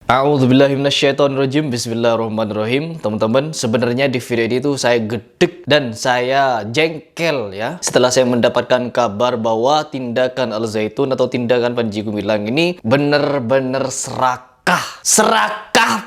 A'udzubillahiminasyaitonirrajim. Bismillahirrahmanirrahim. Teman-teman, sebenarnya di video ini tuh saya gedek dan saya jengkel ya, setelah saya mendapatkan kabar bahwa tindakan Al Zaitun atau tindakan Panji Gumilang ini bener-bener serakah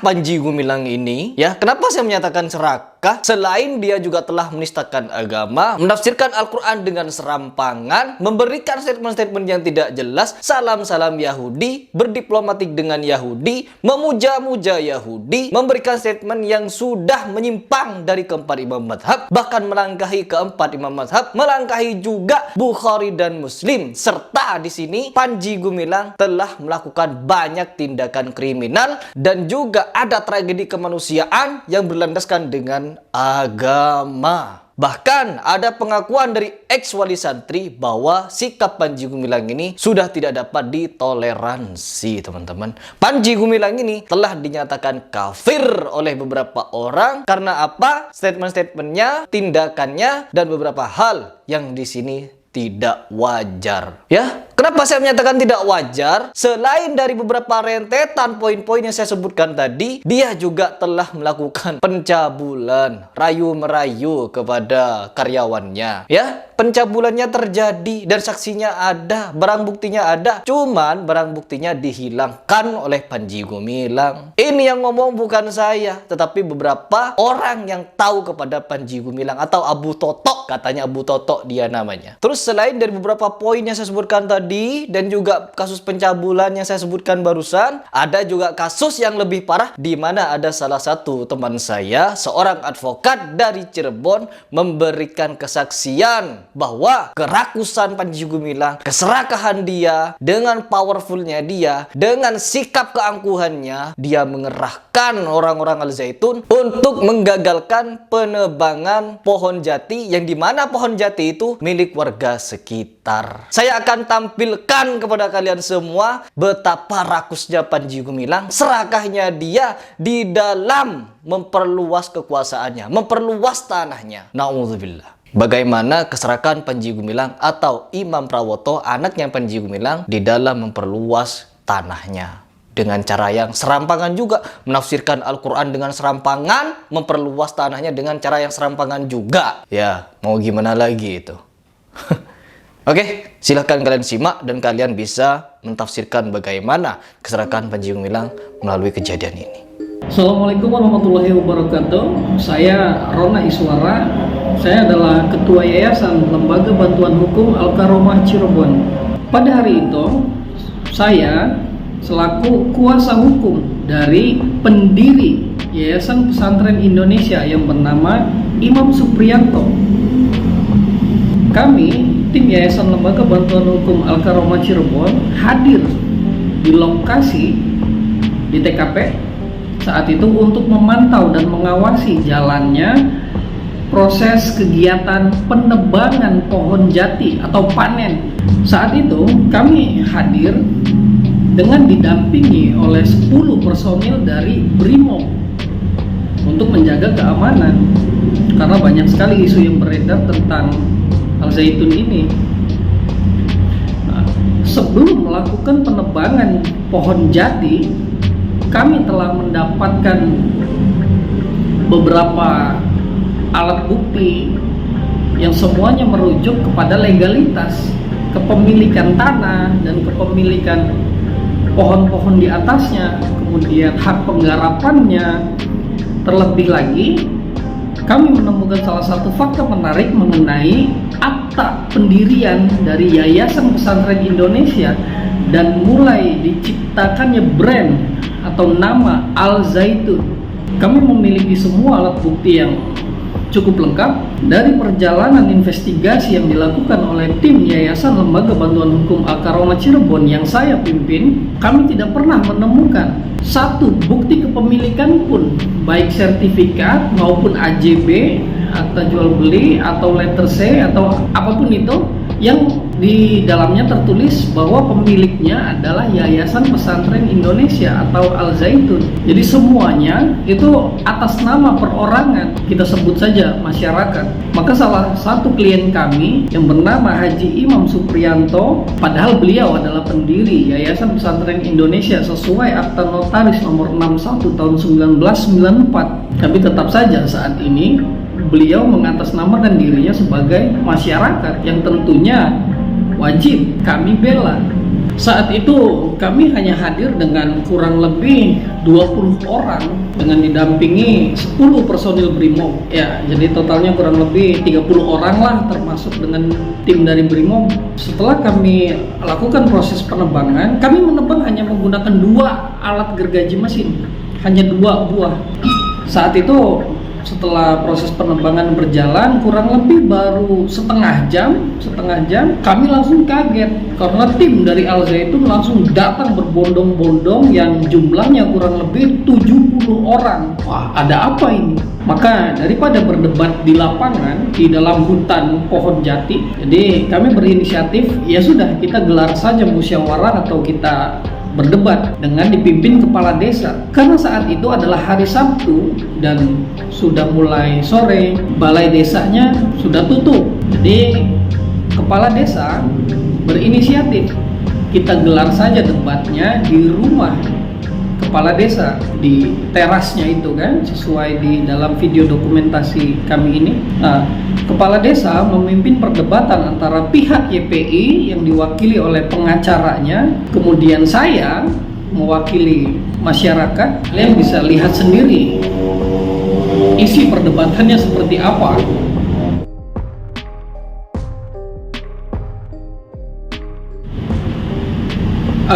Panji Gumilang ini ya. Kenapa saya menyatakan serakah? Selain dia juga telah menistakan agama, menafsirkan Al-Quran dengan serampangan, memberikan statement-statement yang tidak jelas, salam-salam Yahudi, berdiplomatik dengan Yahudi, memuja-muja Yahudi, memberikan statement yang sudah menyimpang dari keempat imam madhab, bahkan melangkahi keempat imam madhab, melangkahi juga Bukhari dan Muslim. Serta di sini Panji Gumilang telah melakukan banyak tindakan kriminal dan juga ada tragedi kemanusiaan yang berlandaskan dengan agama. Bahkan ada pengakuan dari ex-wali santri bahwa sikap Panji Gumilang ini sudah tidak dapat ditoleransi, teman-teman. Panji Gumilang ini telah dinyatakan kafir oleh beberapa orang karena apa? Statement-statementnya, tindakannya, dan beberapa hal yang di sini tidak wajar. Ya, kenapa saya menyatakan tidak wajar? Selain dari beberapa rentetan poin-poin yang saya sebutkan tadi, dia juga telah melakukan pencabulan, rayu-merayu kepada karyawannya. Ya, pencabulannya terjadi dan saksinya ada, barang buktinya ada. Cuman barang buktinya dihilangkan oleh Panji Gumilang. Ini yang ngomong bukan saya, tetapi beberapa orang yang tahu kepada Panji Gumilang atau Abu Totok, katanya Abu Totok dia namanya. Terus selain dari beberapa poin yang saya sebutkan tadi dan juga kasus pencabulan yang saya sebutkan barusan, ada juga kasus yang lebih parah di mana ada salah satu teman saya, seorang advokat dari Cirebon, memberikan kesaksian bahwa kerakusan Panji Gumilang, keserakahan dia, dengan powerfulnya dia, dengan sikap keangkuhannya, dia mengerahkan orang-orang Al Zaitun untuk menggagalkan penebangan pohon jati yang dimana pohon jati itu milik warga sekitar. Saya akan tampilkan kepada kalian semua betapa rakusnya Panji Gumilang, serakahnya dia di dalam memperluas kekuasaannya, memperluas tanahnya. Na'udzubillah. Bagaimana keserakahan Panji Gumilang atau Imam Prawoto, anaknya Panji Gumilang, di dalam memperluas tanahnya dengan cara yang serampangan juga, menafsirkan Al-Quran dengan serampangan, memperluas tanahnya dengan cara yang serampangan juga. Ya, mau gimana lagi itu? Oke, silahkan kalian simak dan kalian bisa mentafsirkan bagaimana keserakahan Panji Gumilang melalui kejadian ini. Assalamualaikum warahmatullahi wabarakatuh. Saya Rona Iswara. Saya adalah Ketua Yayasan Lembaga Bantuan Hukum Al-Karomah Cirebon. Pada hari itu, saya selaku kuasa hukum dari pendiri Yayasan Pesantren Indonesia yang bernama Imam Supriyanto. Kami, tim Yayasan Lembaga Bantuan Hukum Al-Karomah Cirebon, hadir di lokasi di TKP saat itu untuk memantau dan mengawasi jalannya proses kegiatan penebangan pohon jati atau panen. Saat itu kami hadir dengan didampingi oleh 10 personil dari BRIMOB untuk menjaga keamanan, karena banyak sekali isu yang beredar tentang Al Zaitun ini. Nah, sebelum melakukan penebangan pohon jati, kami telah mendapatkan beberapa alat bukti yang semuanya merujuk kepada legalitas kepemilikan tanah dan kepemilikan pohon-pohon di atasnya, kemudian hak penggarapannya. Terlebih lagi, kami menemukan salah satu fakta menarik mengenai akta pendirian dari Yayasan Pesantren Indonesia dan mulai diciptakannya brand atau nama Al Zaitun. Kami memiliki semua alat bukti yang cukup lengkap. Dari perjalanan investigasi yang dilakukan oleh tim Yayasan Lembaga Bantuan Hukum Al-Karomah Cirebon yang saya pimpin, kami tidak pernah menemukan satu bukti kepemilikan pun, baik sertifikat maupun AJB, akta jual beli atau letter C atau apapun itu, yang di dalamnya tertulis bahwa pemiliknya adalah Yayasan Pesantren Indonesia atau Al Zaitun. Jadi semuanya itu atas nama perorangan, kita sebut saja masyarakat. Maka salah satu klien kami yang bernama Haji Imam Supriyanto, padahal beliau adalah pendiri Yayasan Pesantren Indonesia sesuai Akta Notaris nomor 61 tahun 1994. Tapi tetap saja saat ini beliau mengatasnamakan dirinya sebagai masyarakat yang tentunya wajib kami bela. Saat itu kami hanya hadir dengan kurang lebih 20 orang dengan didampingi 10 personil BRIMOB. Ya, jadi totalnya kurang lebih 30 orang lah termasuk dengan tim dari BRIMOB. Setelah kami lakukan proses penebangan, kami menebang hanya menggunakan 2 alat gergaji mesin, hanya 2 buah. Saat itu setelah proses penebangan berjalan kurang lebih baru setengah jam kami langsung kaget karena tim dari Al Zaitun langsung datang berbondong-bondong yang jumlahnya kurang lebih 70 orang. Wah, ada apa ini? Maka daripada berdebat di lapangan di dalam hutan pohon jati, jadi kami berinisiatif, ya sudah kita gelar saja musyawarah atau kita berdebat dengan dipimpin kepala desa. Karena saat itu adalah hari Sabtu dan sudah mulai sore, balai desanya sudah tutup. Jadi kepala desa berinisiatif, kita gelar saja debatnya di rumah kepala desa, di terasnya itu kan, sesuai di dalam video dokumentasi kami ini. Nah, kepala desa memimpin perdebatan antara pihak YPI yang diwakili oleh pengacaranya, kemudian saya mewakili masyarakat. Kalian bisa lihat sendiri isi perdebatannya seperti apa.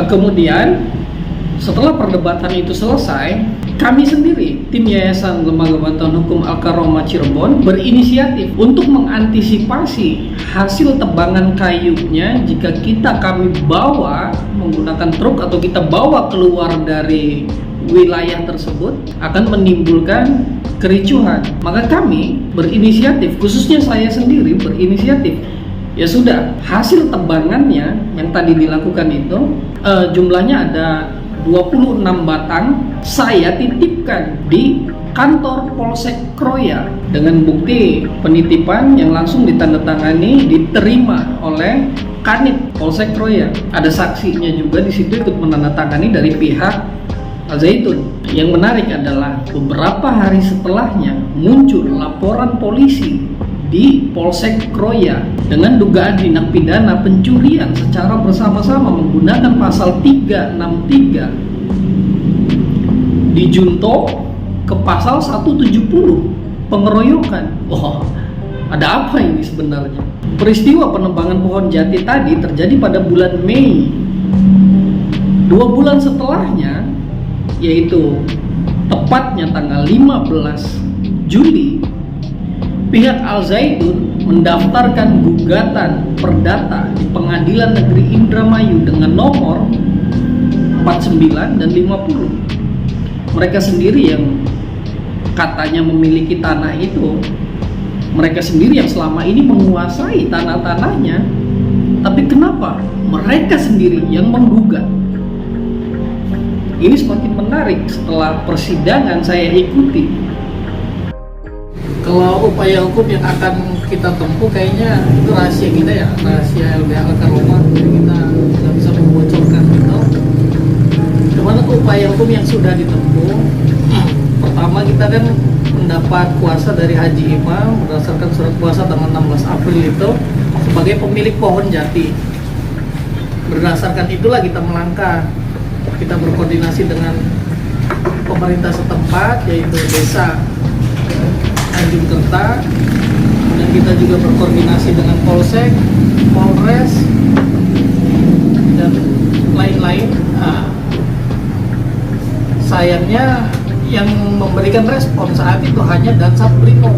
Kemudian setelah perdebatan itu selesai, kami sendiri, tim Yayasan Lembaga Bantuan Hukum Al-Karomah Cirebon, berinisiatif untuk mengantisipasi hasil tebangan kayunya jika kami bawa menggunakan truk atau kita bawa keluar dari wilayah tersebut akan menimbulkan kericuhan. Maka kami berinisiatif, khususnya saya sendiri berinisiatif, ya sudah, hasil tebangannya yang tadi dilakukan itu jumlahnya ada 26 batang, saya titipkan di kantor Polsek Kroya dengan bukti penitipan yang langsung ditandatangani diterima oleh Kanit Polsek Kroya. Ada saksinya juga di situ ikut menandatangani dari pihak Al Zaitun. Yang menarik adalah beberapa hari setelahnya muncul laporan polisi di Polsek Kroya dengan dugaan tindak pidana pencurian secara bersama-sama menggunakan pasal 363 dijunto ke pasal 170 pengeroyokan. Oh, ada apa ini sebenarnya? Peristiwa penebangan pohon jati tadi terjadi pada bulan Mei. 2 bulan setelahnya, yaitu tepatnya tanggal 15 Juli, pihak Al Zaitun mendaftarkan gugatan perdata di Pengadilan Negeri Indramayu dengan nomor 49 dan 50. Mereka sendiri yang katanya memiliki tanah itu, mereka sendiri yang selama ini menguasai tanah-tanahnya, tapi kenapa mereka sendiri yang menggugat? Ini semakin menarik setelah persidangan saya ikuti. Kalau upaya hukum yang akan kita tempuh kayaknya itu rahasia kita ya, rahasia LBH Al-Karomah, jadi kita tidak bisa membocorkan itu. Gimana upaya hukum yang sudah ditempuh? Pertama, kita kan mendapat kuasa dari Haji Imam berdasarkan surat kuasa tanggal 16 April itu sebagai pemilik pohon jati. Berdasarkan itulah kita melangkah, kita berkoordinasi dengan pemerintah setempat yaitu desa Tanjung Kerta, dan kita juga berkoordinasi dengan Polsek, Polres, dan lain-lain. Sayangnya yang memberikan respon saat itu hanya Dansat Brimob.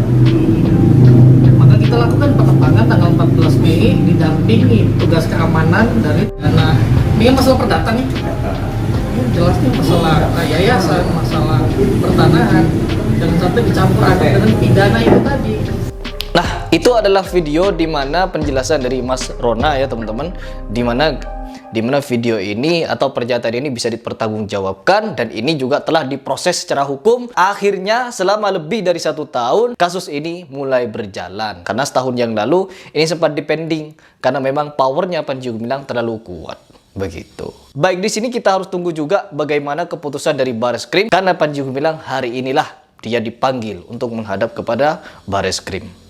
Maka kita lakukan penebangan tanggal 14 Mei didampingi tugas keamanan dari dana. Ini kan masalah perdata nih. Jelasnya masalah yayasan, masalah pertanahan, jangan sampai dicampur aduk dengan pidana itu tadi. Nah, Itu adalah video di mana penjelasan dari Mas Rona ya teman-teman, di mana video ini atau pernyataan ini bisa dipertanggungjawabkan, dan ini juga telah diproses secara hukum. Akhirnya selama lebih dari 1 tahun kasus ini mulai berjalan, karena setahun yang lalu ini sempat dipending karena memang powernya Panji Gumilang terlalu kuat. Begitu. Baik, di sini kita harus tunggu juga bagaimana keputusan dari Bareskrim, karena Panji Gumilang hari inilah dia dipanggil untuk menghadap kepada Bareskrim.